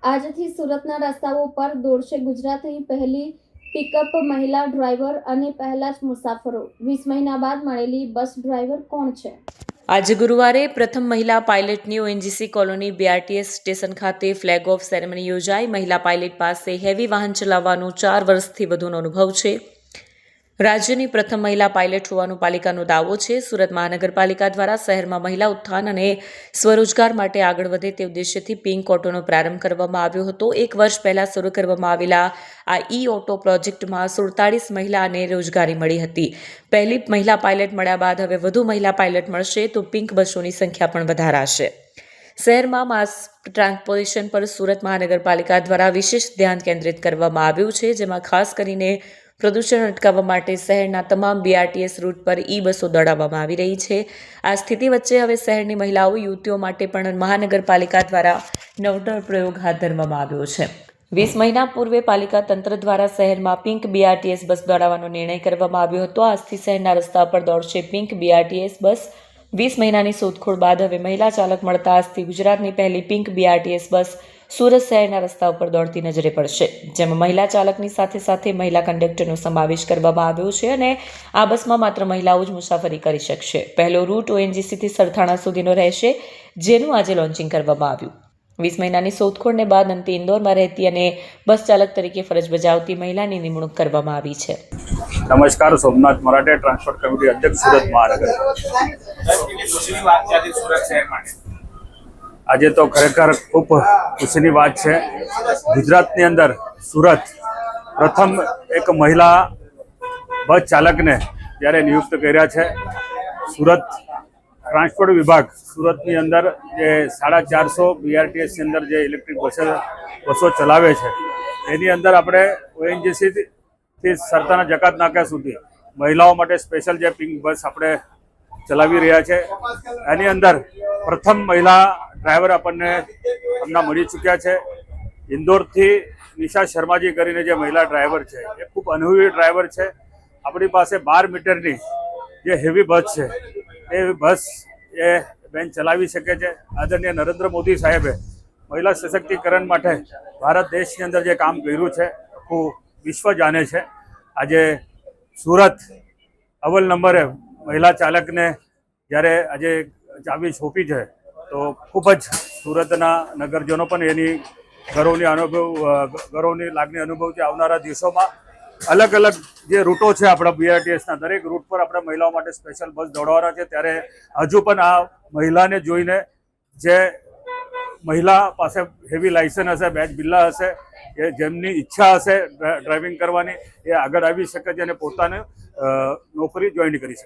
આજથી સુરતના રસ્તાઓ પર દોડશે ગુજરાતની પહેલી પિકઅપ મહિલા ડ્રાઈવર અને પહેલા જ મુસાફરો. 20 મહિના બાદ મળેલી બસ ડ્રાઈવર કોણ છે? આજે ગુરુવારે પ્રથમ મહિલા પાયલટની ઓએનજીસી કોલોની બીઆરટીએસ સ્ટેશન ખાતે ફ્લેગ ઓફ સેરેમની યોજાઈ. મહિલા પાયલટ પાસે હેવી વાહન ચલાવવાનો 4 વર્ષથી વધુનો અનુભવ છે. રાજ્યની પ્રથમ મહિલા પાયલટ હોવાનો પાલિકાનો દાવો છે. સુરત મહાનગરપાલિકા દ્વારા શહેરમાં મહિલા ઉત્થાન અને સ્વરોજગાર માટે આગળ વધે તે ઉદ્દેશ્યથી પિંક ઓટોનો પ્રારંભ કરવામાં આવ્યો હતો. 1 વર્ષ પહેલા શરૂ કરવામાં આવેલા આ ઓટો પ્રોજેક્ટમાં 47 મહિલાને રોજગારી મળી હતી. પહેલી મહિલા પાયલટ મળ્યા બાદ હવે વધુ મહિલા પાયલટ મળશે તો પિંક બસોની સંખ્યા પણ વધારાશે. શહેરમાં માસ ટ્રાન્સપોર્ટેશન પર સુરત મહાનગરપાલિકા દ્વારા વિશેષ ધ્યાન કેન્દ્રિત કરવામાં આવ્યું છે, જેમાં ખાસ કરીને પ્રદૂષણ અટકાવવા માટે શહેરના તમામ બીઆરટીએસ રૂટ પર બસો દોડાવવામાં આવી રહી છે. આ સ્થિતિ વચ્ચે હવે શહેરની મહિલાઓ યુવતીઓ માટે પણ મહાનગરપાલિકા દ્વારા નવતર પ્રયોગ હાથ ધરવામાં આવ્યો છે. 20 મહિના પૂર્વે પાલિકા તંત્ર દ્વારા શહેરમાં પિંક બીઆરટીએસ બસ દોડાવવાનો નિર્ણય કરવામાં આવ્યો હતો. આજથી શહેરના રસ્તા પર દોડશે પિંક બીઆરટીએસ બસ. 20 મહિનાની શોધખોળ બાદ હવે મહિલા ચાલક મળતા આજથી ગુજરાતની પહેલી પિંક બીઆરટીએસ બસ સુરત શહેરના રસ્તા ઉપર દોડતી નજરે પડશે, જેમાં મહિલા ચાલકની સાથે સાથે મહિલા કંડક્ટરનો સમાવેશ કરવામાં આવ્યો છે અને આ બસમાં માત્ર મહિલાઓ જ મુસાફરી કરી શકશે. પહેલો રૂટ ઓએનજીસીથી સરથાણા સુધીનો રહેશે, જેનું આજે લોન્ચિંગ કરવામાં આવ્યું. 20 મહિનાની શોધખોળને બાદ અંતે ઇન્દોરમાં રહેતી અને બસ ચાલક તરીકે ફરજ બજાવતી મહિલાની નિમણૂક કરવામાં આવી છે. નમસ્કાર, સોમનાથ મરાઠે, ટ્રાન્સપોર્ટ કમિટી અધ્યક્ષ, સુરત મહાનગર. આજે તો ખરેખર ખૂબ ખુશીની વાત છે. ગુજરાતની અંદર સુરત પ્રથમ એક મહિલા બસ ચાલકને જ્યારે નિયુક્ત કર્યા છે. સુરત ટ્રાન્સપોર્ટ વિભાગ સુરતની અંદર જે 450 બીઆરટીએસની અંદર જે ઇલેક્ટ્રિક બસો ચલાવે છે, એની અંદર આપણે ઓએનજીસીથી સરથાણા જકાત નાકા સુધી મહિલાઓ માટે સ્પેશિયલ જે પિંક બસ આપણે ચલાવી રહ્યા છે. એની અંદર પ્રથમ મહિલા ડ્રાઈવર આપણને હમણાં મળી ચૂક્યા છે. ઇન્દોરથી નિશા શર્માજી કરીને જે મહિલા ડ્રાઈવર છે, એ ખૂબ અનુભવી ડ્રાઈવર છે. આપણી પાસે 12 મીટરની જે હેવી બસ છે, એ બસ એ બેન ચલાવી શકે છે. આદરણીય નરેન્દ્ર મોદી સાહેબે મહિલા સશક્તિકરણ માટે ભારત દેશની અંદર જે કામ કર્યું છે, આખું વિશ્વ જાણે છે. આજે સુરત અવ્વલ નંબરે મહિલા ચાલકને જ્યારે આજે ચાવી સોંપી છે, તો ખૂબ જ સુરતના નગરજનો પણ એની ગૌરવની લાગણી અનુભવ છે. આવનારા દિવસોમાં અલગ અલગ જે રૂટો છે આપણા બીઆરટીએસના, દરેક રૂટ પર આપણે મહિલાઓ માટે સ્પેશિયલ બસ દોડાવવાના છે. ત્યારે હજુ પણ આ મહિલાને જોઈને જે મહિલા પાસે હેવી લાયસન્સ હશે, બેચ બિલ્લા હશે, એ જેમની ઈચ્છા હશે ડ્રાઇવિંગ કરવાની, એ આગળ આવી શકે છે અને પોતાને નોકરી જોઈન કરી શકે.